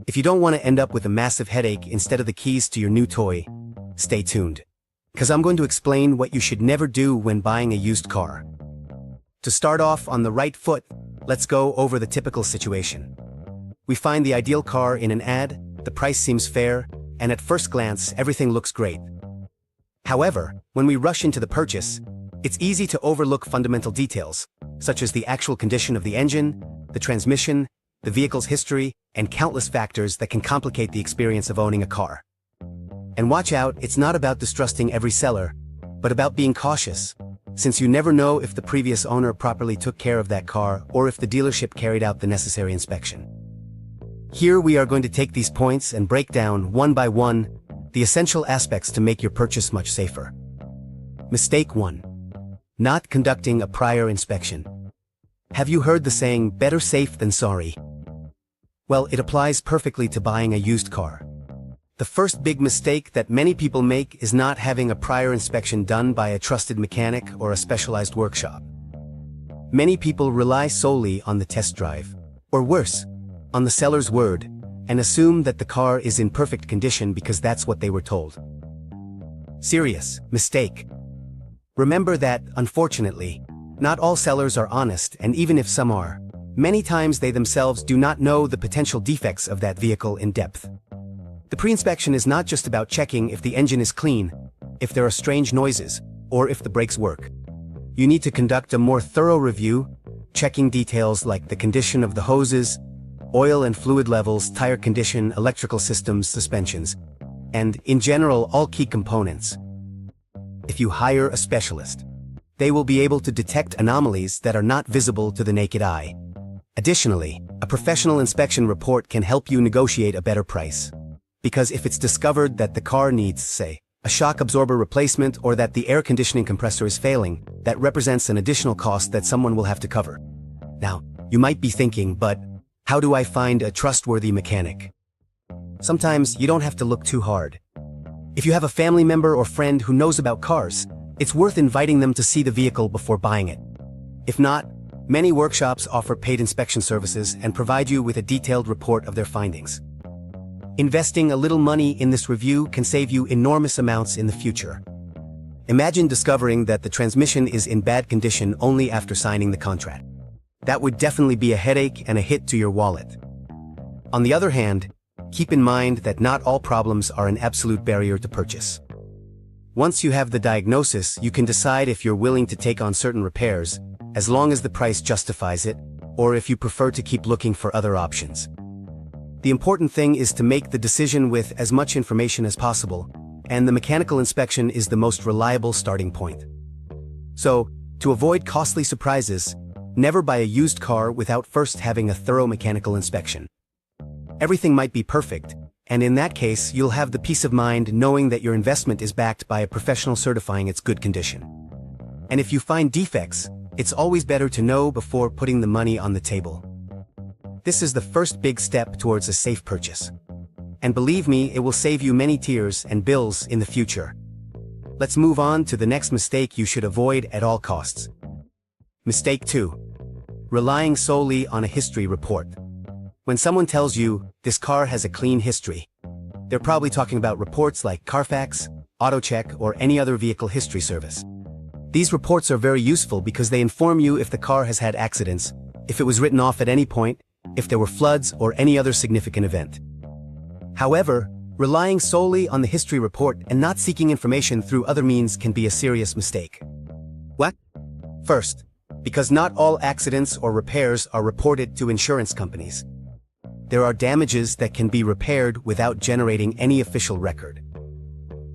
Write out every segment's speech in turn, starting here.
If you don't want to end up with a massive headache instead of the keys to your new toy, stay tuned. Because I'm going to explain what you should never do when buying a used car. To start off on the right foot, let's go over the typical situation. We find the ideal car in an ad, the price seems fair, and at first glance, everything looks great. However, when we rush into the purchase, it's easy to overlook fundamental details, such as the actual condition of the engine, the transmission, the vehicle's history, and countless factors that can complicate the experience of owning a car. And watch out, it's not about distrusting every seller, but about being cautious, since you never know if the previous owner properly took care of that car or if the dealership carried out the necessary inspection. Here we are going to take these points and break down, one by one, the essential aspects to make your purchase much safer. Mistake 1. Not conducting a prior inspection. Have you heard the saying, better safe than sorry? Well, it applies perfectly to buying a used car. The first big mistake that many people make is not having a prior inspection done by a trusted mechanic or a specialized workshop. Many people rely solely on the test drive, or worse, on the seller's word, and assume that the car is in perfect condition because that's what they were told. Serious mistake. Remember that, unfortunately, not all sellers are honest, and even if some are, many times they themselves do not know the potential defects of that vehicle in depth. The pre-inspection is not just about checking if the engine is clean, if there are strange noises, or if the brakes work. You need to conduct a more thorough review, checking details like the condition of the hoses, oil and fluid levels, tire condition, electrical systems, suspensions, and, in general, all key components. If you hire a specialist, they will be able to detect anomalies that are not visible to the naked eye. Additionally, a professional inspection report can help you negotiate a better price. Because if it's discovered that the car needs, say, a shock absorber replacement or that the air conditioning compressor is failing, that represents an additional cost that someone will have to cover. Now, you might be thinking, but how do I find a trustworthy mechanic? Sometimes you don't have to look too hard. If you have a family member or friend who knows about cars, it's worth inviting them to see the vehicle before buying it. If not, many workshops offer paid inspection services and provide you with a detailed report of their findings. Investing a little money in this review can save you enormous amounts in the future. Imagine discovering that the transmission is in bad condition only after signing the contract. That would definitely be a headache and a hit to your wallet. On the other hand, keep in mind that not all problems are an absolute barrier to purchase. Once you have the diagnosis, you can decide if you're willing to take on certain repairs, as long as the price justifies it, or if you prefer to keep looking for other options. The important thing is to make the decision with as much information as possible, and the mechanical inspection is the most reliable starting point. So, to avoid costly surprises, never buy a used car without first having a thorough mechanical inspection. Everything might be perfect, and in that case, you'll have the peace of mind knowing that your investment is backed by a professional certifying its good condition. And if you find defects, it's always better to know before putting the money on the table. This is the first big step towards a safe purchase. And believe me, it will save you many tears and bills in the future. Let's move on to the next mistake you should avoid at all costs. Mistake 2. Relying solely on a history report. When someone tells you, this car has a clean history, they're probably talking about reports like Carfax, AutoCheck, or any other vehicle history service. These reports are very useful because they inform you if the car has had accidents, if it was written off at any point, if there were floods or any other significant event. However, relying solely on the history report and not seeking information through other means can be a serious mistake. What? First, because not all accidents or repairs are reported to insurance companies. There are damages that can be repaired without generating any official record.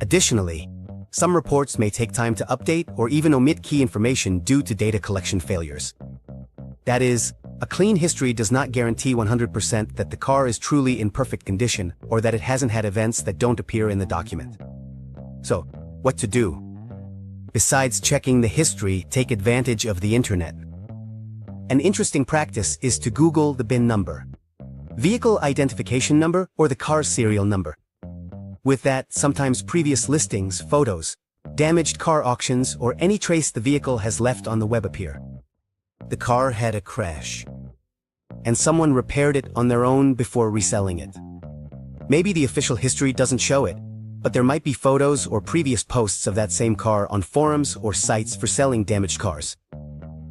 Additionally, some reports may take time to update or even omit key information due to data collection failures. That is, a clean history does not guarantee 100% that the car is truly in perfect condition or that it hasn't had events that don't appear in the document. So, what to do? Besides checking the history, take advantage of the internet. An interesting practice is to Google the VIN number, vehicle identification number, or the car's serial number. With that, sometimes previous listings, photos, damaged car auctions, or any trace the vehicle has left on the web appear. The car had a crash, and someone repaired it on their own before reselling it. Maybe the official history doesn't show it, but there might be photos or previous posts of that same car on forums or sites for selling damaged cars.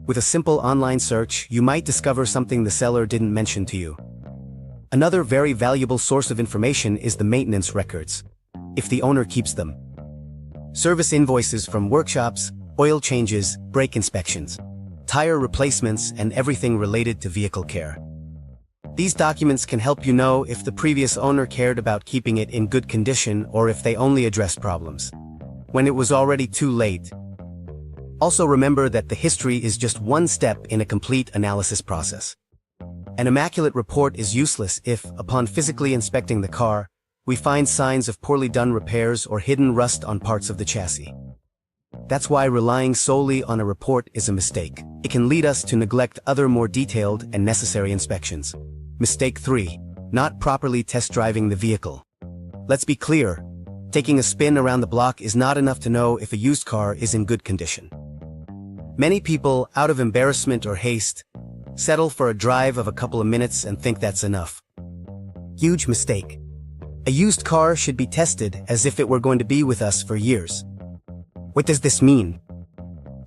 With a simple online search, you might discover something the seller didn't mention to you. Another very valuable source of information is the maintenance records, if the owner keeps them. Service invoices from workshops, oil changes, brake inspections, tire replacements, and everything related to vehicle care. These documents can help you know if the previous owner cared about keeping it in good condition or if they only addressed problems when it was already too late. Also remember that the history is just one step in a complete analysis process. An immaculate report is useless if, upon physically inspecting the car, we find signs of poorly done repairs or hidden rust on parts of the chassis. That's why relying solely on a report is a mistake. It can lead us to neglect other more detailed and necessary inspections. Mistake 3. Not properly test driving the vehicle. Let's be clear, taking a spin around the block is not enough to know if a used car is in good condition. Many people, out of embarrassment or haste, settle for a drive of a couple of minutes and think that's enough. Huge mistake. A used car should be tested as if it were going to be with us for years. What does this mean?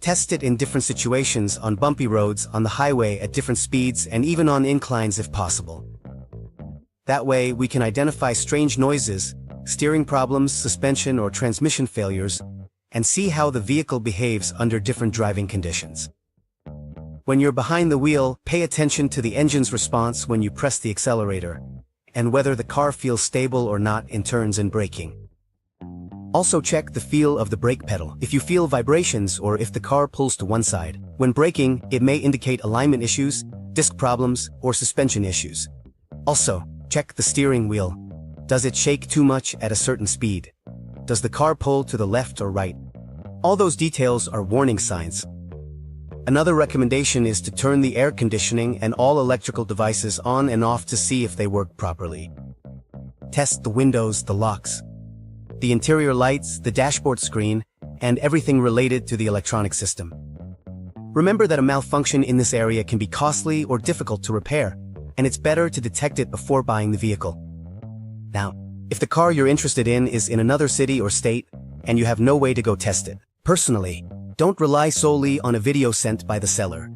Test it in different situations, on bumpy roads, on the highway at different speeds, and even on inclines if possible. That way, we can identify strange noises, steering problems, suspension or transmission failures, and see how the vehicle behaves under different driving conditions. When you're behind the wheel, pay attention to the engine's response when you press the accelerator, and whether the car feels stable or not in turns and braking. Also check the feel of the brake pedal. If you feel vibrations or if the car pulls to one side when braking, it may indicate alignment issues, disc problems, or suspension issues. Also, check the steering wheel. Does it shake too much at a certain speed? Does the car pull to the left or right? All those details are warning signs. Another recommendation is to turn the air conditioning and all electrical devices on and off to see if they work properly. Test the windows, the locks, the interior lights, the dashboard screen, and everything related to the electronic system. Remember that a malfunction in this area can be costly or difficult to repair, and it's better to detect it before buying the vehicle. Now, if the car you're interested in is in another city or state, and you have no way to go test it, personally, don't rely solely on a video sent by the seller.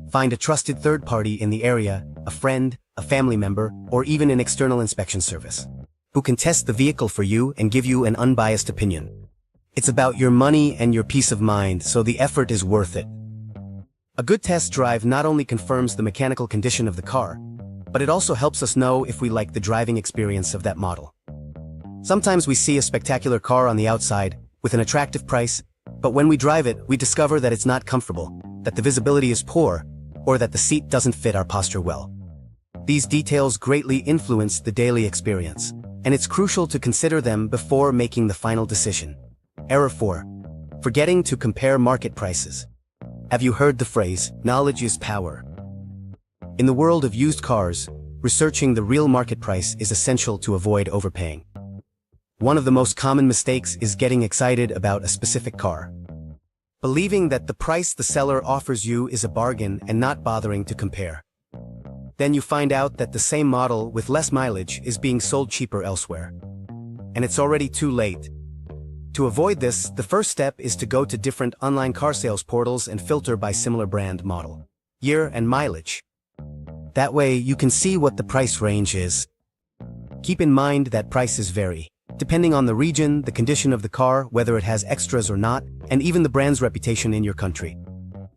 Find a trusted third party in the area, a friend, a family member, or even an external inspection service, who can test the vehicle for you and give you an unbiased opinion. It's about your money and your peace of mind, so the effort is worth it. A good test drive not only confirms the mechanical condition of the car, but it also helps us know if we like the driving experience of that model. Sometimes we see a spectacular car on the outside, with an attractive price, but when we drive it, we discover that it's not comfortable, that the visibility is poor, or that the seat doesn't fit our posture well. These details greatly influence the daily experience, and it's crucial to consider them before making the final decision. Error 4. Forgetting to compare market prices. Have you heard the phrase, knowledge is power? In the world of used cars, researching the real market price is essential to avoid overpaying. One of the most common mistakes is getting excited about a specific car, believing that the price the seller offers you is a bargain and not bothering to compare. Then you find out that the same model with less mileage is being sold cheaper elsewhere, and it's already too late. To avoid this, the first step is to go to different online car sales portals and filter by similar brand, model, year, and mileage. That way, you can see what the price range is. Keep in mind that prices vary, depending on the region, the condition of the car, whether it has extras or not, and even the brand's reputation in your country.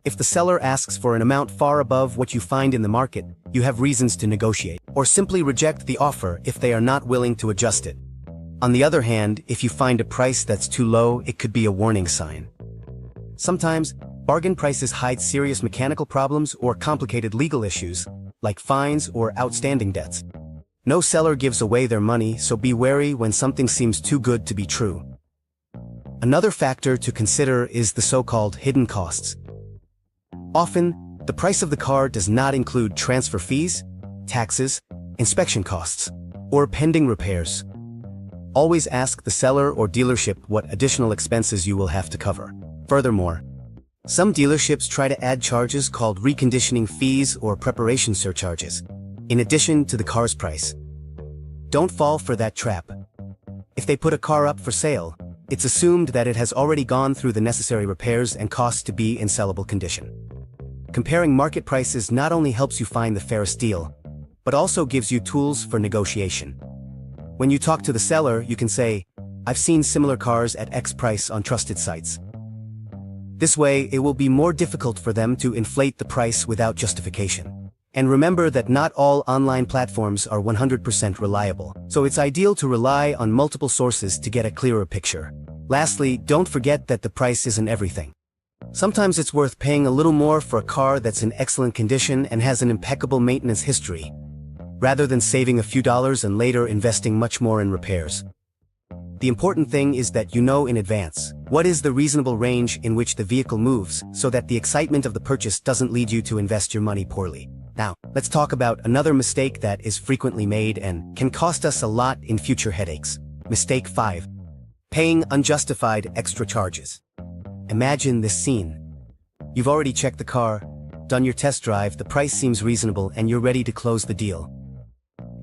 If the seller asks for an amount far above what you find in the market, you have reasons to negotiate, or simply reject the offer if they are not willing to adjust it. On the other hand, if you find a price that's too low, it could be a warning sign. Sometimes, bargain prices hide serious mechanical problems or complicated legal issues, like fines or outstanding debts. No seller gives away their money, so be wary when something seems too good to be true. Another factor to consider is the so-called hidden costs. Often, the price of the car does not include transfer fees, taxes, inspection costs, or pending repairs. Always ask the seller or dealership what additional expenses you will have to cover. Furthermore, some dealerships try to add charges called reconditioning fees or preparation surcharges, in addition to the car's price. don't fall for that trap. If they put a car up for sale, it's assumed that it has already gone through the necessary repairs and costs to be in sellable condition. Comparing market prices not only helps you find the fairest deal, but also gives you tools for negotiation. When you talk to the seller, you can say, "I've seen similar cars at X price on trusted sites." This way, it will be more difficult for them to inflate the price without justification. And remember that not all online platforms are 100% reliable, so it's ideal to rely on multiple sources to get a clearer picture. Lastly, don't forget that the price isn't everything. Sometimes it's worth paying a little more for a car that's in excellent condition and has an impeccable maintenance history, rather than saving a few dollars and later investing much more in repairs. The important thing is that you know in advance what is the reasonable range in which the vehicle moves, so that the excitement of the purchase doesn't lead you to invest your money poorly. Now, let's talk about another mistake that is frequently made and can cost us a lot in future headaches. Mistake 5. Paying unjustified extra charges. Imagine this scene. You've already checked the car, done your test drive, the price seems reasonable, and you're ready to close the deal.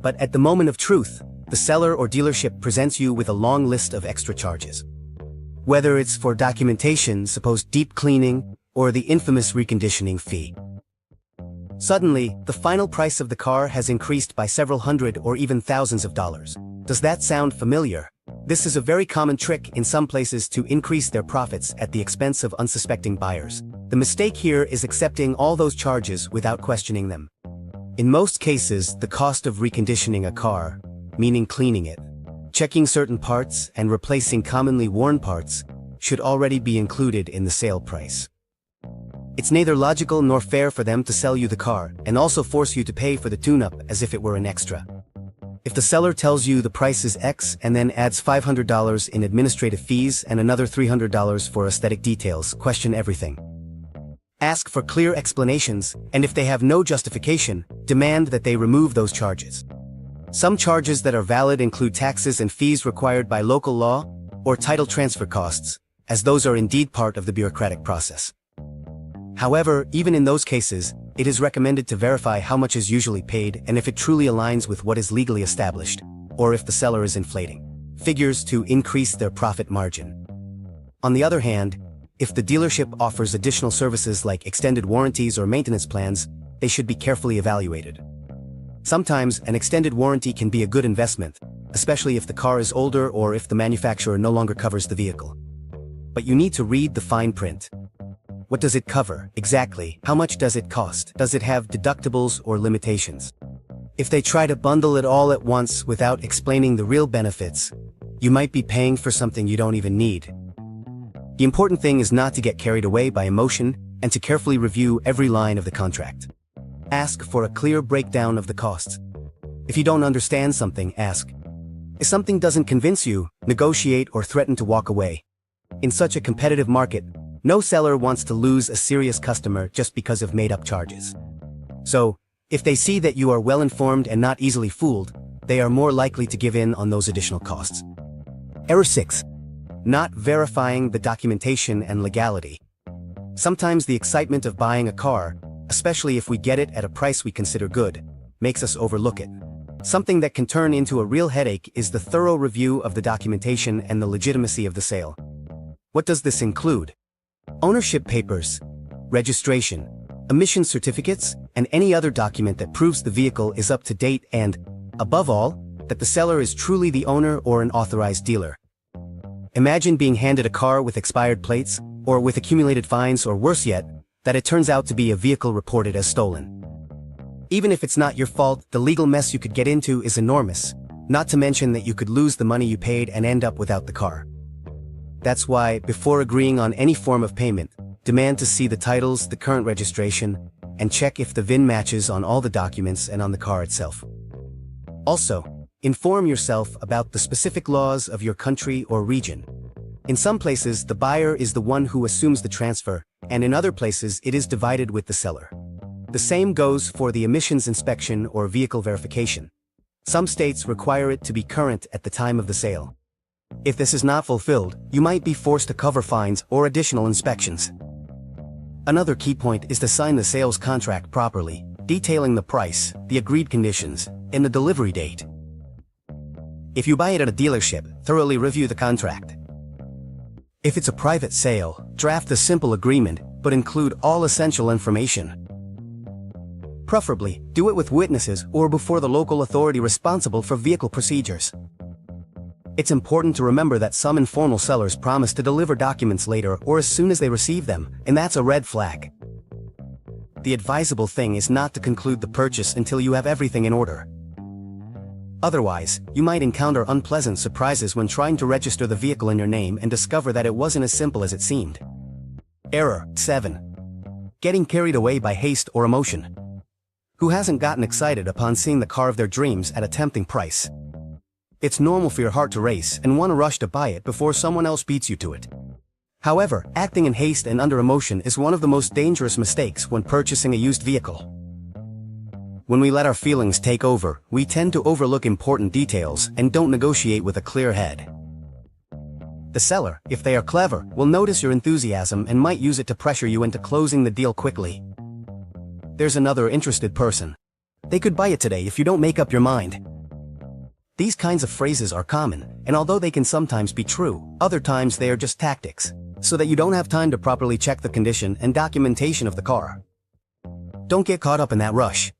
But at the moment of truth, the seller or dealership presents you with a long list of extra charges. Whether it's for documentation, supposed deep cleaning, or the infamous reconditioning fee. Suddenly, the final price of the car has increased by several hundred or even thousands of dollars. Does that sound familiar? This is a very common trick in some places to increase their profits at the expense of unsuspecting buyers. The mistake here is accepting all those charges without questioning them. In most cases, the cost of reconditioning a car, meaning cleaning it, checking certain parts, and replacing commonly worn parts, should already be included in the sale price. It's neither logical nor fair for them to sell you the car and also force you to pay for the tune-up as if it were an extra. If the seller tells you the price is X and then adds $500 in administrative fees and another $300 for aesthetic details, question everything. Ask for clear explanations, and if they have no justification, demand that they remove those charges. Some charges that are valid include taxes and fees required by local law, or title transfer costs, as those are indeed part of the bureaucratic process. However, even in those cases, it is recommended to verify how much is usually paid and if it truly aligns with what is legally established, or if the seller is inflating figures to increase their profit margin. On the other hand, if the dealership offers additional services like extended warranties or maintenance plans, they should be carefully evaluated. Sometimes, an extended warranty can be a good investment, especially if the car is older or if the manufacturer no longer covers the vehicle. But you need to read the fine print. What does it cover, exactly? How much does it cost? Does it have deductibles or limitations? If they try to bundle it all at once without explaining the real benefits, you might be paying for something you don't even need. The important thing is not to get carried away by emotion and to carefully review every line of the contract. Ask for a clear breakdown of the costs. If you don't understand something, ask. If something doesn't convince you, negotiate or threaten to walk away. In such a competitive market, no seller wants to lose a serious customer just because of made-up charges. So, if they see that you are well-informed and not easily fooled, they are more likely to give in on those additional costs. Error 6. Not verifying the documentation and legality. Sometimes the excitement of buying a car, especially if we get it at a price we consider good, makes us overlook it. Something that can turn into a real headache is the thorough review of the documentation and the legitimacy of the sale. What does this include? Ownership papers, registration, emission certificates, and any other document that proves the vehicle is up to date and, above all, that the seller is truly the owner or an authorized dealer. Imagine being handed a car with expired plates, or with accumulated fines, or worse yet, that it turns out to be a vehicle reported as stolen. Even if it's not your fault, the legal mess you could get into is enormous, not to mention that you could lose the money you paid and end up without the car. That's why, before agreeing on any form of payment, demand to see the titles, the current registration, and check if the VIN matches on all the documents and on the car itself. Also, inform yourself about the specific laws of your country or region. In some places, the buyer is the one who assumes the transfer, and in other places it is divided with the seller. The same goes for the emissions inspection or vehicle verification. Some states require it to be current at the time of the sale. If this is not fulfilled, you might be forced to cover fines or additional inspections. Another key point is to sign the sales contract properly, detailing the price, the agreed conditions, and the delivery date. If you buy it at a dealership, thoroughly review the contract. If it's a private sale, draft a simple agreement, but include all essential information. Preferably, do it with witnesses or before the local authority responsible for vehicle procedures. It's important to remember that some informal sellers promise to deliver documents later or as soon as they receive them, and that's a red flag. The advisable thing is not to conclude the purchase until you have everything in order. Otherwise, you might encounter unpleasant surprises when trying to register the vehicle in your name and discover that it wasn't as simple as it seemed. Error 7. Getting carried away by haste or emotion. Who hasn't gotten excited upon seeing the car of their dreams at a tempting price? It's normal for your heart to race and want to rush to buy it before someone else beats you to it. However, acting in haste and under emotion is one of the most dangerous mistakes when purchasing a used vehicle. When we let our feelings take over, we tend to overlook important details and don't negotiate with a clear head. The seller, if they are clever, will notice your enthusiasm and might use it to pressure you into closing the deal quickly. There's another interested person. They could buy it today if you don't make up your mind. These kinds of phrases are common, and although they can sometimes be true, other times they are just tactics, so that you don't have time to properly check the condition and documentation of the car. Don't get caught up in that rush.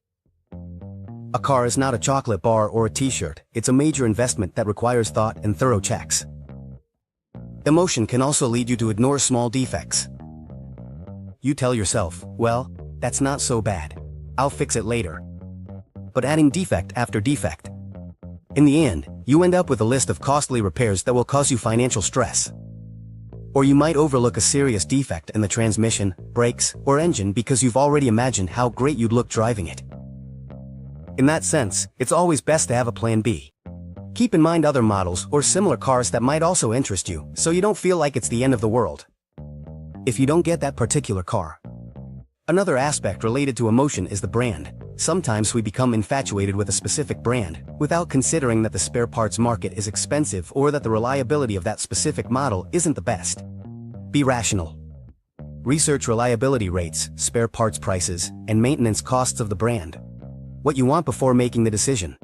A car is not a chocolate bar or a t-shirt, it's a major investment that requires thought and thorough checks. Emotion can also lead you to ignore small defects. You tell yourself, well, that's not so bad. I'll fix it later. But adding defect after defect. In the end, you end up with a list of costly repairs that will cause you financial stress. Or you might overlook a serious defect in the transmission, brakes, or engine because you've already imagined how great you'd look driving it. In that sense, it's always best to have a plan B. Keep in mind other models or similar cars that might also interest you, so you don't feel like it's the end of the world if you don't get that particular car. Another aspect related to emotion is the brand. Sometimes we become infatuated with a specific brand, without considering that the spare parts market is expensive or that the reliability of that specific model isn't the best. Be rational. Research reliability rates, spare parts prices, and maintenance costs of the brand. What you want before making the decision.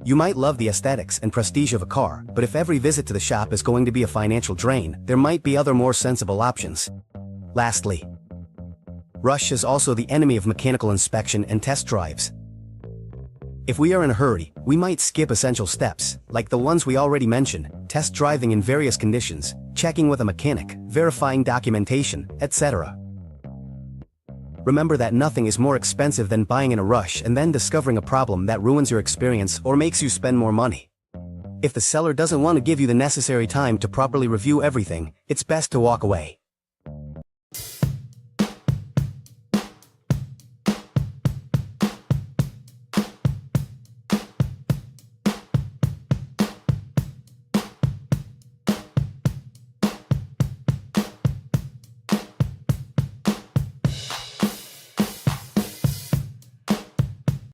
You might love the aesthetics and prestige of a car, but if every visit to the shop is going to be a financial drain, there might be other more sensible options. Lastly, rush is also the enemy of mechanical inspection and test drives. If we are in a hurry, we might skip essential steps, like the ones we already mentioned, test driving in various conditions, checking with a mechanic, verifying documentation, etc. Remember that nothing is more expensive than buying in a rush and then discovering a problem that ruins your experience or makes you spend more money. If the seller doesn't want to give you the necessary time to properly review everything, it's best to walk away.